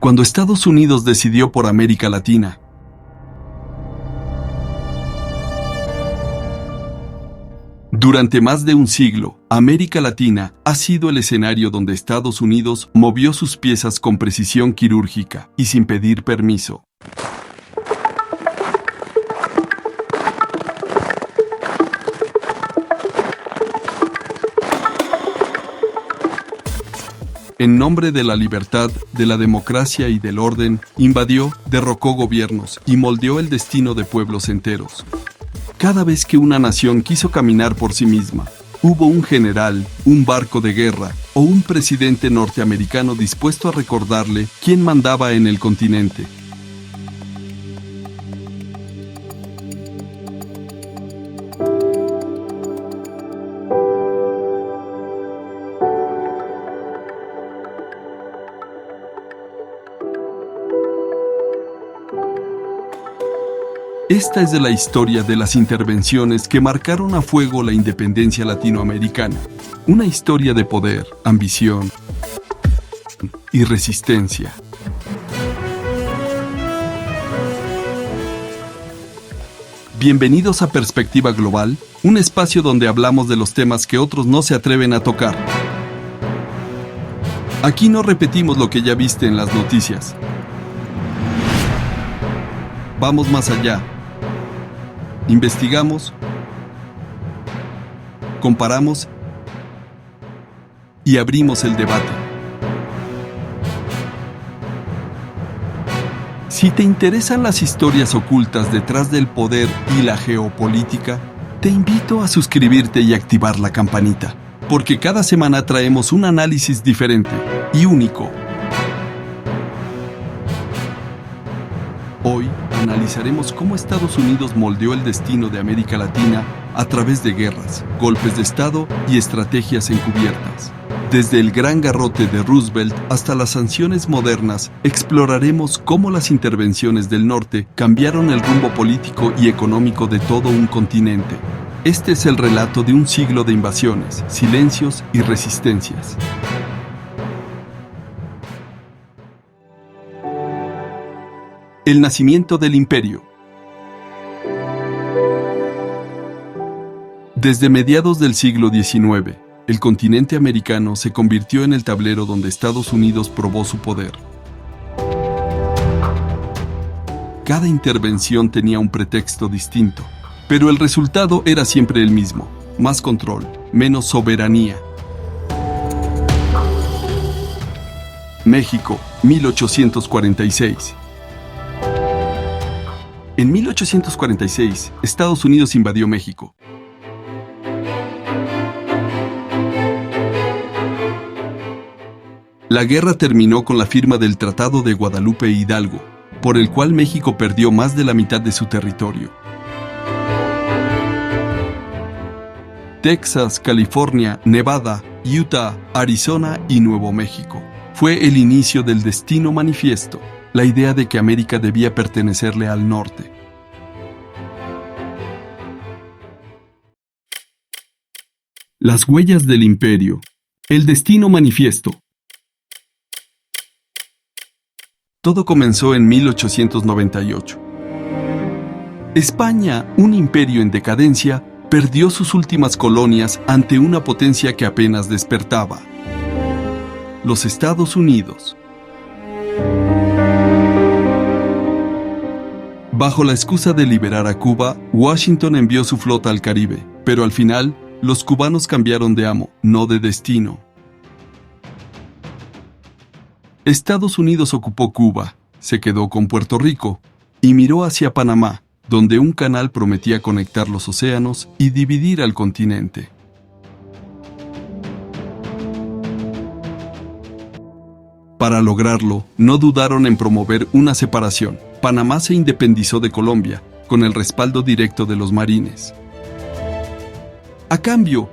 cuando Estados Unidos decidió por América Latina. Durante más de un siglo, América Latina ha sido el escenario donde Estados Unidos movió sus piezas con precisión quirúrgica y sin pedir permiso. En nombre de la libertad, de la democracia y del orden, invadió, derrocó gobiernos y moldeó el destino de pueblos enteros. Cada vez que una nación quiso caminar por sí misma, hubo un general, un barco de guerra o un presidente norteamericano dispuesto a recordarle quién mandaba en el continente. Esta es de la historia de las intervenciones que marcaron a fuego la independencia latinoamericana. Una historia de poder, ambición y resistencia. Bienvenidos a Perspectiva Global, un espacio donde hablamos de los temas que otros no se atreven a tocar. Aquí no repetimos lo que ya viste en las noticias. Vamos más allá. Investigamos, comparamos y abrimos el debate. Si te interesan las historias ocultas detrás del poder y la geopolítica, te invito a suscribirte y activar la campanita, porque cada semana traemos un análisis diferente y único. Hoy analizaremos cómo Estados Unidos moldeó el destino de América Latina a través de guerras, golpes de Estado y estrategias encubiertas. Desde el gran garrote de Roosevelt hasta las sanciones modernas, exploraremos cómo las intervenciones del norte cambiaron el rumbo político y económico de todo un continente. Este es el relato de un siglo de invasiones, silencios y resistencias. El nacimiento del imperio. Desde mediados del siglo XIX, el continente americano se convirtió en el tablero donde Estados Unidos probó su poder. Cada intervención tenía un pretexto distinto, pero el resultado era siempre el mismo: más control, menos soberanía. México, 1846. En 1846, Estados Unidos invadió México. La guerra terminó con la firma del Tratado de Guadalupe Hidalgo, por el cual México perdió más de la mitad de su territorio. Texas, California, Nevada, Utah, Arizona y Nuevo México. Fue el inicio del destino manifiesto, la idea de que América debía pertenecerle al norte. Las huellas del imperio. El destino manifiesto. Todo comenzó en 1898. España, un imperio en decadencia, perdió sus últimas colonias ante una potencia que apenas despertaba: los Estados Unidos. Bajo la excusa de liberar a Cuba, Washington envió su flota al Caribe, pero al final, los cubanos cambiaron de amo, no de destino. Estados Unidos ocupó Cuba, se quedó con Puerto Rico y miró hacia Panamá, donde un canal prometía conectar los océanos y dividir al continente. Para lograrlo, no dudaron en promover una separación. Panamá se independizó de Colombia, con el respaldo directo de los marines. A cambio,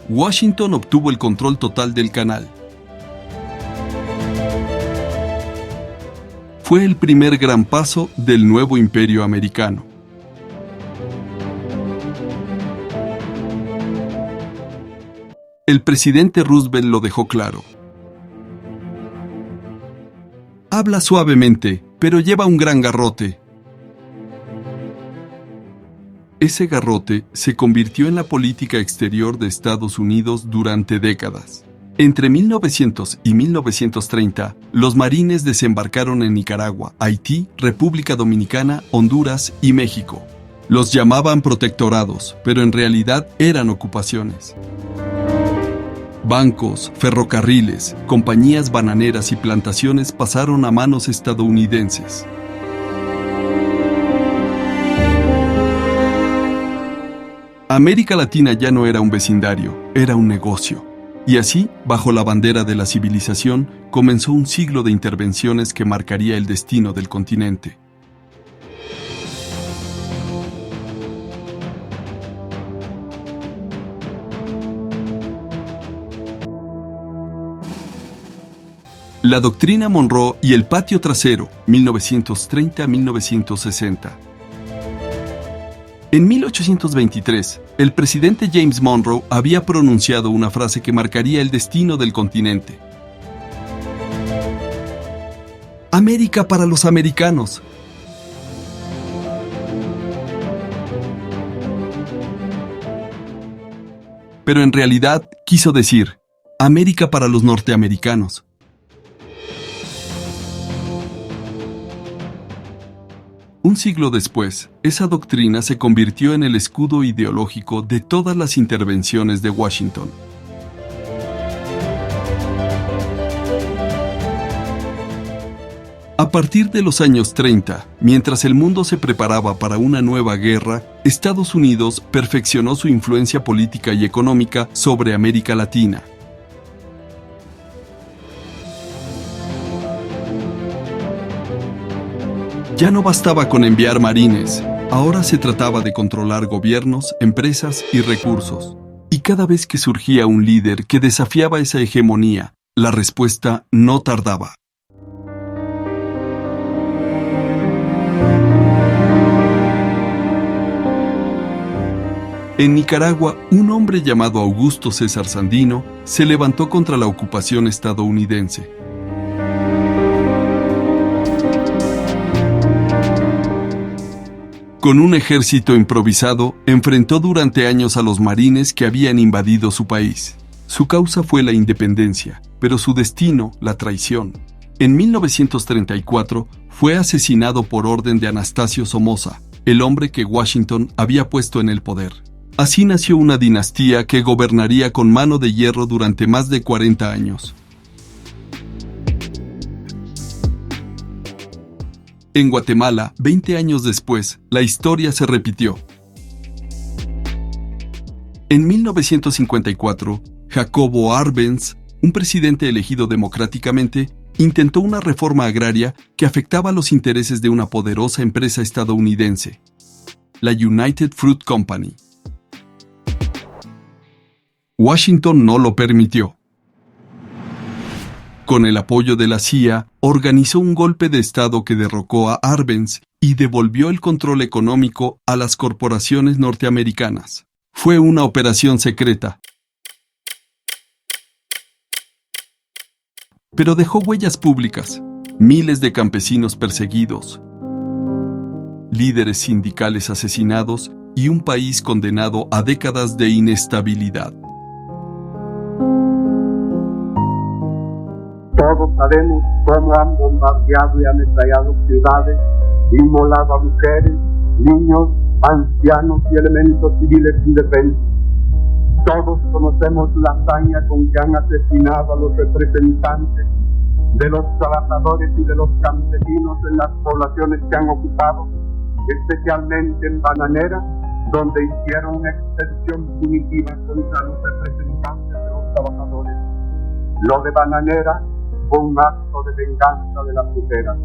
Washington obtuvo el control total del canal. Fue el primer gran paso del nuevo imperio americano. El presidente Roosevelt lo dejó claro: Habla suavemente, pero lleva un gran garrote. Ese garrote se convirtió en la política exterior de Estados Unidos durante décadas. Entre 1900 y 1930, los marines desembarcaron en Nicaragua, Haití, República Dominicana, Honduras y México. Los llamaban protectorados, pero en realidad eran ocupaciones. Bancos, ferrocarriles, compañías bananeras y plantaciones pasaron a manos estadounidenses. América Latina ya no era un vecindario, era un negocio. Y así, bajo la bandera de la civilización, comenzó un siglo de intervenciones que marcaría el destino del continente. La doctrina Monroe y el patio trasero, 1930-1960. En 1823, el presidente James Monroe había pronunciado una frase que marcaría el destino del continente. América para los americanos. Pero en realidad quiso decir, América para los norteamericanos. Un siglo después, esa doctrina se convirtió en el escudo ideológico de todas las intervenciones de Washington. A partir de los años 30, mientras el mundo se preparaba para una nueva guerra, Estados Unidos perfeccionó su influencia política y económica sobre América Latina. Ya no bastaba con enviar marines, ahora se trataba de controlar gobiernos, empresas y recursos. Y cada vez que surgía un líder que desafiaba esa hegemonía, la respuesta no tardaba. En Nicaragua, un hombre llamado Augusto César Sandino se levantó contra la ocupación estadounidense. Con un ejército improvisado, enfrentó durante años a los marines que habían invadido su país. Su causa fue la independencia, pero su destino, la traición. En 1934, fue asesinado por orden de Anastasio Somoza, el hombre que Washington había puesto en el poder. Así nació una dinastía que gobernaría con mano de hierro durante más de 40 años. En Guatemala, 20 años después, la historia se repitió. En 1954, Jacobo Arbenz, un presidente elegido democráticamente, intentó una reforma agraria que afectaba los intereses de una poderosa empresa estadounidense, la United Fruit Company. Washington no lo permitió. Con el apoyo de la CIA, organizó un golpe de Estado que derrocó a Arbenz y devolvió el control económico a las corporaciones norteamericanas. Fue una operación secreta, pero dejó huellas públicas, miles de campesinos perseguidos, líderes sindicales asesinados y un país condenado a décadas de inestabilidad. Todos sabemos cómo han bombardeado y ametrallado ciudades, inmolado a mujeres, niños, ancianos y elementos civiles indefensos. Todos conocemos la hazaña con que han asesinado a los representantes de los trabajadores y de los campesinos en las poblaciones que han ocupado, especialmente en Bananera, donde hicieron una expedición punitiva contra los representantes de los trabajadores. Lo de Bananera fue un acto de venganza de la frutera.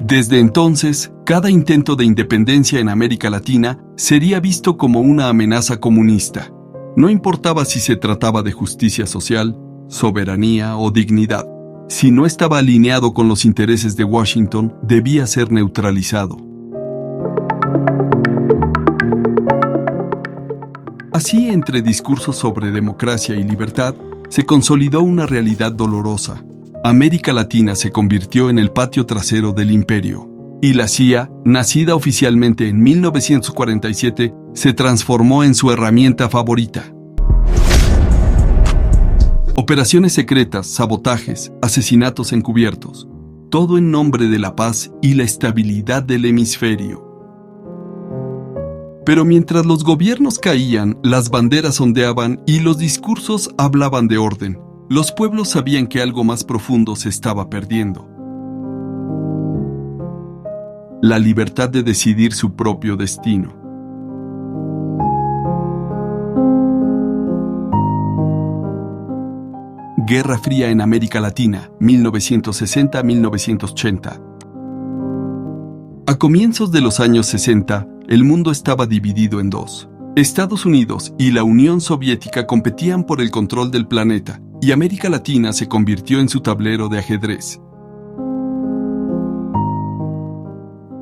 Desde entonces, cada intento de independencia en América Latina sería visto como una amenaza comunista. No importaba si se trataba de justicia social, soberanía o dignidad. Si no estaba alineado con los intereses de Washington, debía ser neutralizado. Así, entre discursos sobre democracia y libertad, se consolidó una realidad dolorosa. América Latina se convirtió en el patio trasero del imperio, y la CIA, nacida oficialmente en 1947, se transformó en su herramienta favorita. Operaciones secretas, sabotajes, asesinatos encubiertos, todo en nombre de la paz y la estabilidad del hemisferio. Pero mientras los gobiernos caían, las banderas ondeaban y los discursos hablaban de orden, los pueblos sabían que algo más profundo se estaba perdiendo. La libertad de decidir su propio destino. Guerra Fría en América Latina, 1960-1980. A comienzos de los años 60, el mundo estaba dividido en dos. Estados Unidos y la Unión Soviética competían por el control del planeta, y América Latina se convirtió en su tablero de ajedrez.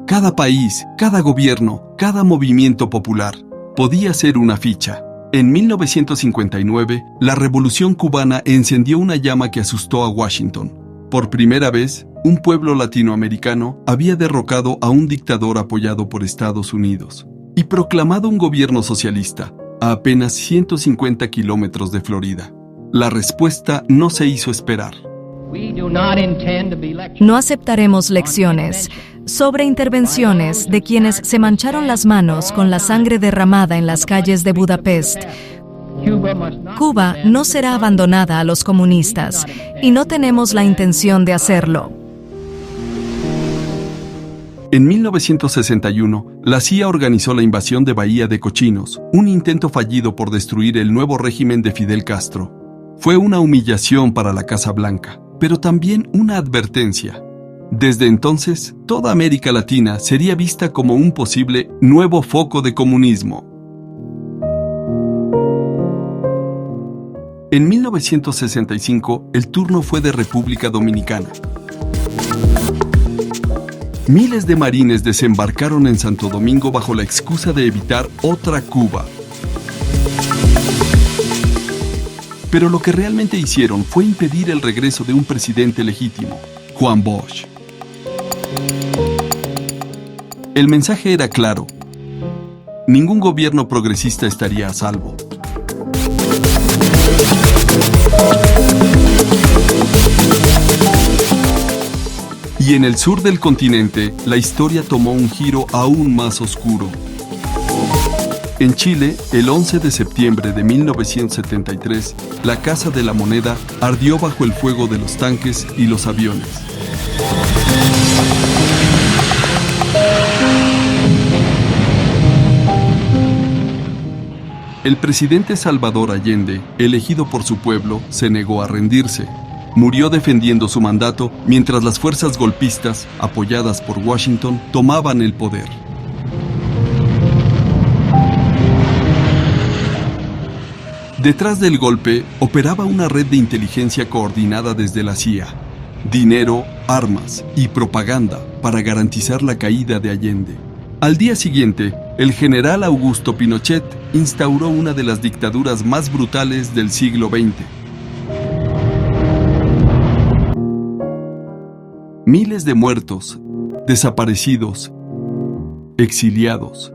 Cada país, cada gobierno, cada movimiento popular podía ser una ficha. En 1959, la Revolución Cubana encendió una llama que asustó a Washington. Por primera vez, un pueblo latinoamericano había derrocado a un dictador apoyado por Estados Unidos y proclamado un gobierno socialista a apenas 150 kilómetros de Florida. La respuesta no se hizo esperar. No aceptaremos lecciones sobre intervenciones de quienes se mancharon las manos con la sangre derramada en las calles de Budapest. Cuba no será abandonada a los comunistas y no tenemos la intención de hacerlo. En 1961, la CIA organizó la invasión de Bahía de Cochinos, un intento fallido por destruir el nuevo régimen de Fidel Castro. Fue una humillación para la Casa Blanca, pero también una advertencia. Desde entonces, toda América Latina sería vista como un posible nuevo foco de comunismo. En 1965, el turno fue de República Dominicana. Miles de marines desembarcaron en Santo Domingo bajo la excusa de evitar otra Cuba. Pero lo que realmente hicieron fue impedir el regreso de un presidente legítimo, Juan Bosch. El mensaje era claro: ningún gobierno progresista estaría a salvo. Y en el sur del continente, la historia tomó un giro aún más oscuro. En Chile, el 11 de septiembre de 1973, la Casa de la Moneda ardió bajo el fuego de los tanques y los aviones. El presidente Salvador Allende, elegido por su pueblo, se negó a rendirse. Murió defendiendo su mandato mientras las fuerzas golpistas, apoyadas por Washington, tomaban el poder. Detrás del golpe operaba una red de inteligencia coordinada desde la CIA, dinero, armas y propaganda para garantizar la caída de Allende. Al día siguiente, el general Augusto Pinochet instauró una de las dictaduras más brutales del siglo XX. Miles de muertos, desaparecidos, exiliados.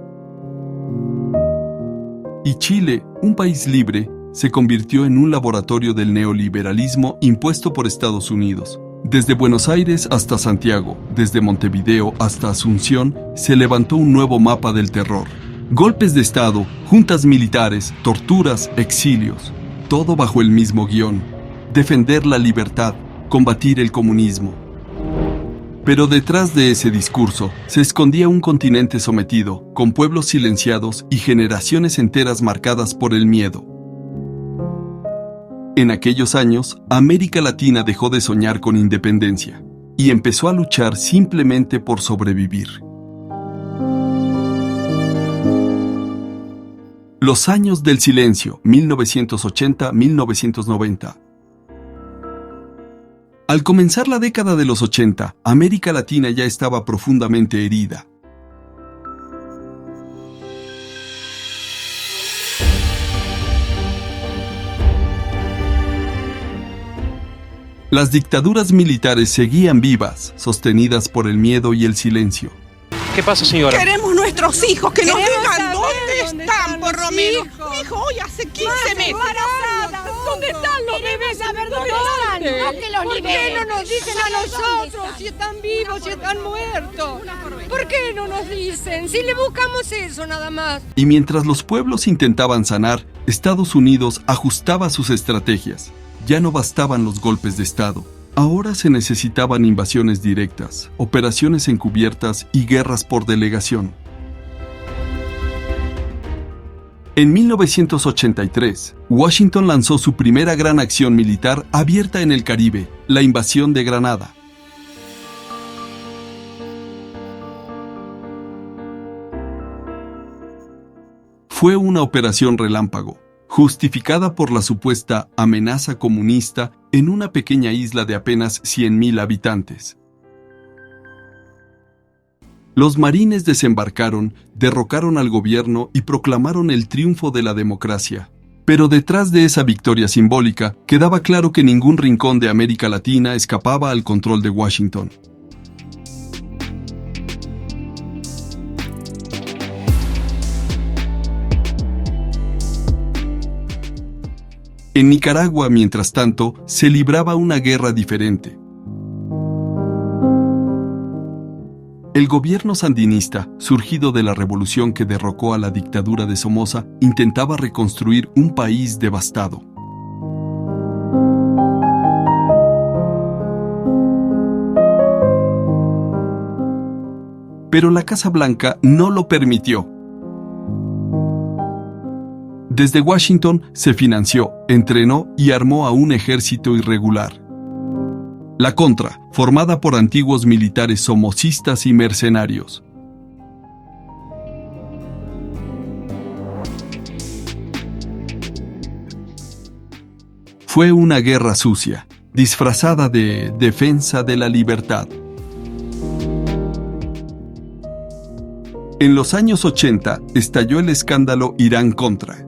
Y Chile, un país libre, se convirtió en un laboratorio del neoliberalismo impuesto por Estados Unidos. Desde Buenos Aires hasta Santiago, desde Montevideo hasta Asunción, se levantó un nuevo mapa del terror. Golpes de Estado, juntas militares, torturas, exilios. Todo bajo el mismo guión: defender la libertad, combatir el comunismo. Pero detrás de ese discurso se escondía un continente sometido, con pueblos silenciados y generaciones enteras marcadas por el miedo. En aquellos años, América Latina dejó de soñar con independencia y empezó a luchar simplemente por sobrevivir. Los años del silencio, 1980-1990. Al comenzar la década de los 80, América Latina ya estaba profundamente herida. Las dictaduras militares seguían vivas, sostenidas por el miedo y el silencio. ¿Qué pasa, señora? Queremos nuestros hijos, que nos digan dónde están, por lo menos. Mi hijo hoy hace 15 meses. ¿Dónde están los bebés? No, que los ¿Por qué no nos dicen a nosotros si están vivos, si están muertos? ¿Por qué no nos dicen? Si le buscamos eso nada más. Y mientras los pueblos intentaban sanar, Estados Unidos ajustaba sus estrategias. Ya no bastaban los golpes de Estado. Ahora se necesitaban invasiones directas, operaciones encubiertas y guerras por delegación. En 1983, Washington lanzó su primera gran acción militar abierta en el Caribe, la invasión de Granada. Fue una operación relámpago, justificada por la supuesta amenaza comunista en una pequeña isla de apenas 100,000 habitantes. Los marines desembarcaron, derrocaron al gobierno y proclamaron el triunfo de la democracia. Pero detrás de esa victoria simbólica, quedaba claro que ningún rincón de América Latina escapaba al control de Washington. En Nicaragua, mientras tanto, se libraba una guerra diferente. El gobierno sandinista, surgido de la revolución que derrocó a la dictadura de Somoza, intentaba reconstruir un país devastado. Pero la Casa Blanca no lo permitió. Desde Washington se financió, entrenó y armó a un ejército irregular. La Contra, formada por antiguos militares somocistas y mercenarios. Fue una guerra sucia, disfrazada de defensa de la libertad. En los años 80 estalló el escándalo Irán-Contra.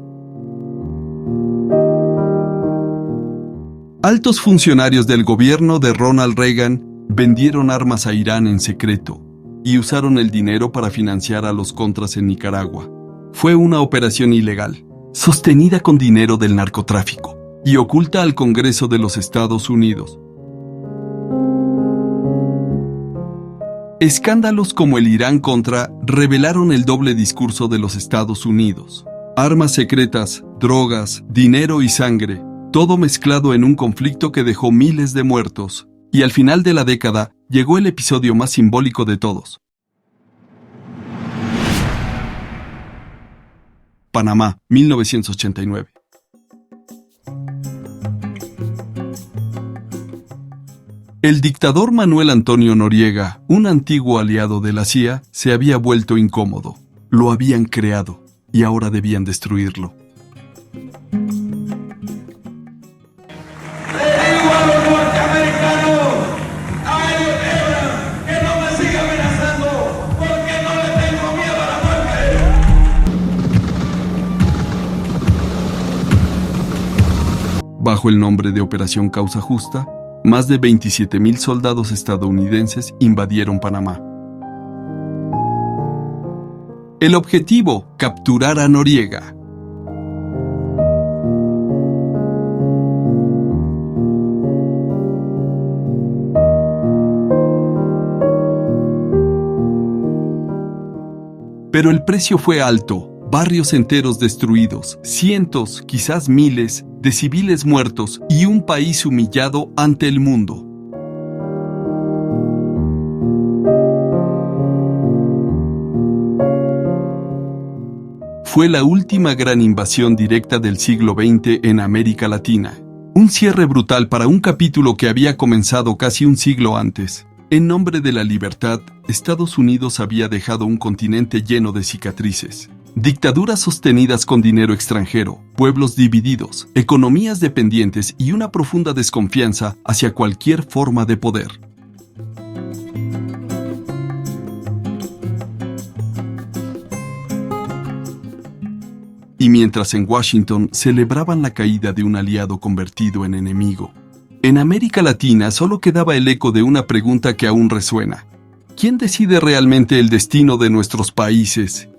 Altos funcionarios del gobierno de Ronald Reagan vendieron armas a Irán en secreto y usaron el dinero para financiar a los contras en Nicaragua. Fue una operación ilegal, sostenida con dinero del narcotráfico y oculta al Congreso de los Estados Unidos. Escándalos como el Irán-Contra revelaron el doble discurso de los Estados Unidos. Armas secretas, drogas, dinero y sangre, todo mezclado en un conflicto que dejó miles de muertos, y al final de la década llegó el episodio más simbólico de todos. Panamá, 1989. El dictador Manuel Antonio Noriega, un antiguo aliado de la CIA, se había vuelto incómodo. Lo habían creado y ahora debían destruirlo. Bajo el nombre de Operación Causa Justa, más de 27,000 soldados estadounidenses invadieron Panamá. El objetivo: capturar a Noriega. Pero el precio fue alto. Barrios enteros destruidos, cientos, quizás miles, de civiles muertos y un país humillado ante el mundo. Fue la última gran invasión directa del siglo XX en América Latina. Un cierre brutal para un capítulo que había comenzado casi un siglo antes. En nombre de la libertad, Estados Unidos había dejado un continente lleno de cicatrices. Dictaduras sostenidas con dinero extranjero, pueblos divididos, economías dependientes y una profunda desconfianza hacia cualquier forma de poder. Y mientras en Washington celebraban la caída de un aliado convertido en enemigo, En América Latina solo quedaba el eco de una pregunta que aún resuena. ¿Quién decide realmente el destino de nuestros países?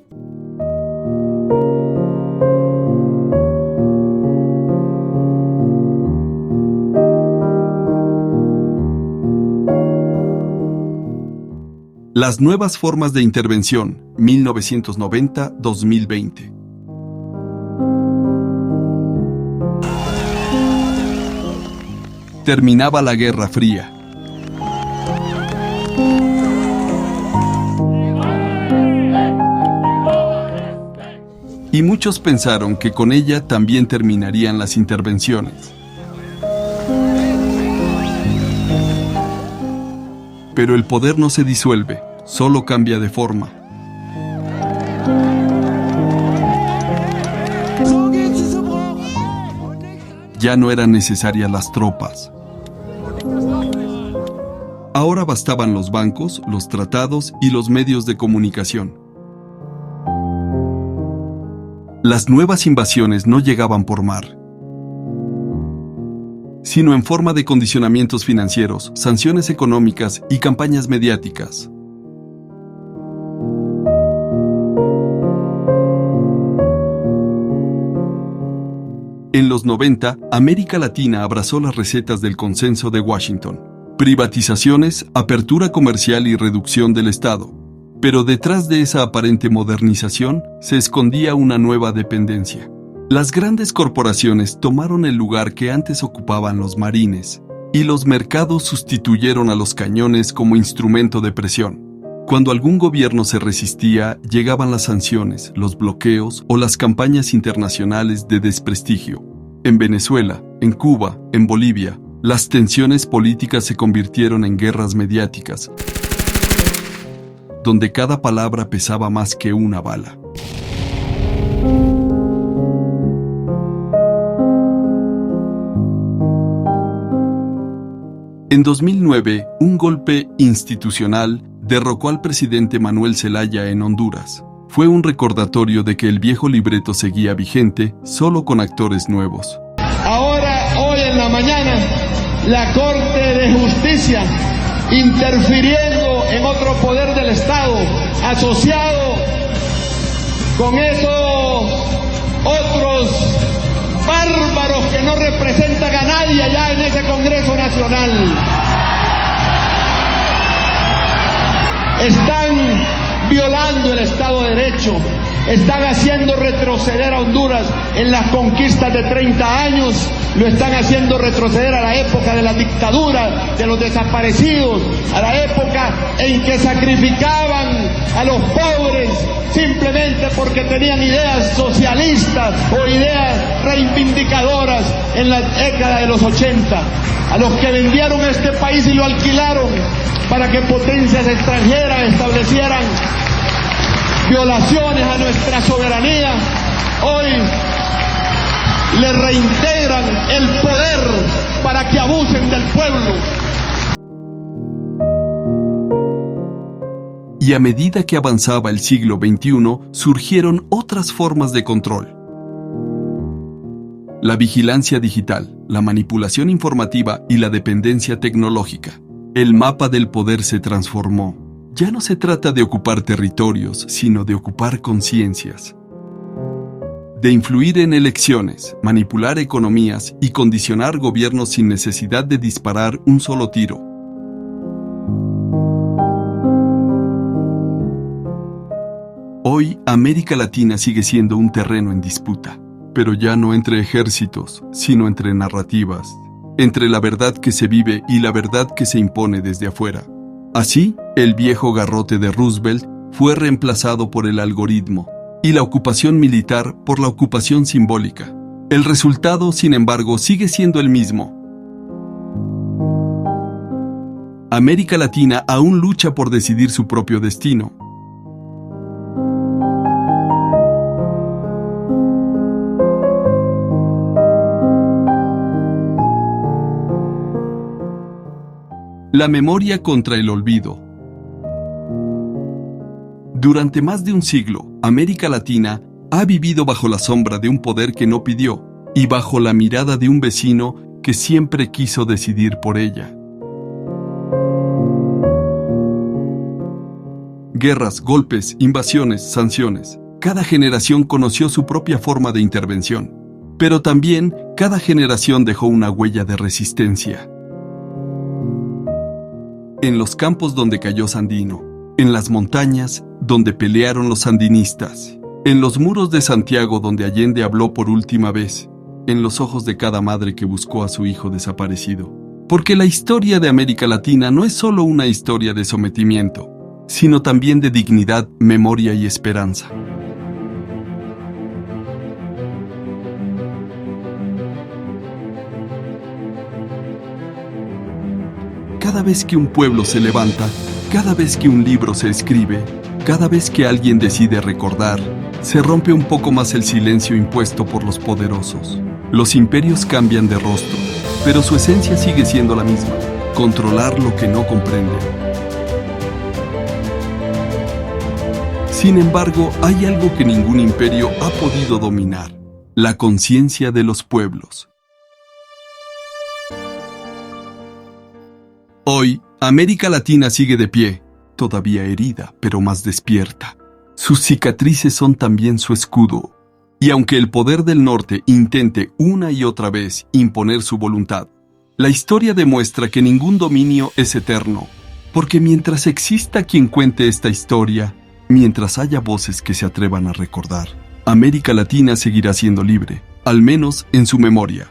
Las nuevas formas de intervención, 1990-2020. Terminaba la Guerra Fría. Y muchos pensaron que con ella también terminarían las intervenciones. Pero el poder no se disuelve, solo cambia de forma. Ya no eran necesarias las tropas. Ahora bastaban los bancos, los tratados y los medios de comunicación. Las nuevas invasiones no llegaban por mar, sino en forma de condicionamientos financieros, sanciones económicas y campañas mediáticas. En los 90, América Latina abrazó las recetas del Consenso de Washington: privatizaciones, apertura comercial y reducción del Estado. Pero detrás de esa aparente modernización se escondía una nueva dependencia. Las grandes corporaciones tomaron el lugar que antes ocupaban los marines, y los mercados sustituyeron a los cañones como instrumento de presión. Cuando algún gobierno se resistía, llegaban las sanciones, los bloqueos o las campañas internacionales de desprestigio. En Venezuela, en Cuba, en Bolivia, las tensiones políticas se convirtieron en guerras mediáticas, donde cada palabra pesaba más que una bala. En 2009, un golpe institucional derrocó al presidente Manuel Zelaya en Honduras. Fue un recordatorio de que el viejo libreto seguía vigente, solo con actores nuevos. Ahora, hoy en la mañana, la Corte de Justicia, interfiriendo en otro poder del Estado, asociado con esos otros bárbaros que no representan a nadie allá en ese Congreso Nacional. Están violando el Estado de Derecho, están haciendo retroceder a Honduras en las conquistas de 30 años, lo están haciendo retroceder a la época de la dictadura, de los desaparecidos, a la época en que sacrificaban a los pobres simplemente porque tenían ideas socialistas o ideas reivindicadoras en la década de los 80, a los que vendieron este país y lo alquilaron para que potencias extranjeras establecieran violaciones a nuestra soberanía. Hoy le reintegran el poder para que abusen del pueblo. Y a medida que avanzaba el siglo XXI, surgieron otras formas de control. La vigilancia digital, la manipulación informativa y la dependencia tecnológica. El mapa del poder se transformó. Ya no se trata de ocupar territorios, sino de ocupar conciencias. De influir en elecciones, manipular economías y condicionar gobiernos sin necesidad de disparar un solo tiro. Hoy, América Latina sigue siendo un terreno en disputa, pero ya no entre ejércitos, sino entre narrativas, entre la verdad que se vive y la verdad que se impone desde afuera. Así, el viejo garrote de Roosevelt fue reemplazado por el algoritmo y la ocupación militar por la ocupación simbólica. El resultado, sin embargo, sigue siendo el mismo. América Latina aún lucha por decidir su propio destino. La memoria contra el olvido. Durante más de un siglo, América Latina ha vivido bajo la sombra de un poder que no pidió y bajo la mirada de un vecino porque siempre quiso decidir por ella. Guerras, golpes, invasiones, sanciones. Cada generación conoció su propia forma de intervención, pero también cada generación dejó una huella de resistencia. En los campos donde cayó Sandino, en las montañas donde pelearon los sandinistas, en los muros de Santiago donde Allende habló por última vez, en los ojos de cada madre que buscó a su hijo desaparecido. Porque la historia de América Latina no es solo una historia de sometimiento, sino también de dignidad, memoria y esperanza. Cada vez que un pueblo se levanta, cada vez que un libro se escribe, cada vez que alguien decide recordar, se rompe un poco más el silencio impuesto por los poderosos. Los imperios cambian de rostro, pero su esencia sigue siendo la misma: controlar lo que no comprenden. Sin embargo, hay algo que ningún imperio ha podido dominar: la conciencia de los pueblos. Hoy, América Latina sigue de pie, todavía herida, pero más despierta. Sus cicatrices son también su escudo. Y aunque el poder del norte intente una y otra vez imponer su voluntad, la historia demuestra que ningún dominio es eterno, porque mientras exista quien cuente esta historia, mientras haya voces que se atrevan a recordar, América Latina seguirá siendo libre, al menos en su memoria.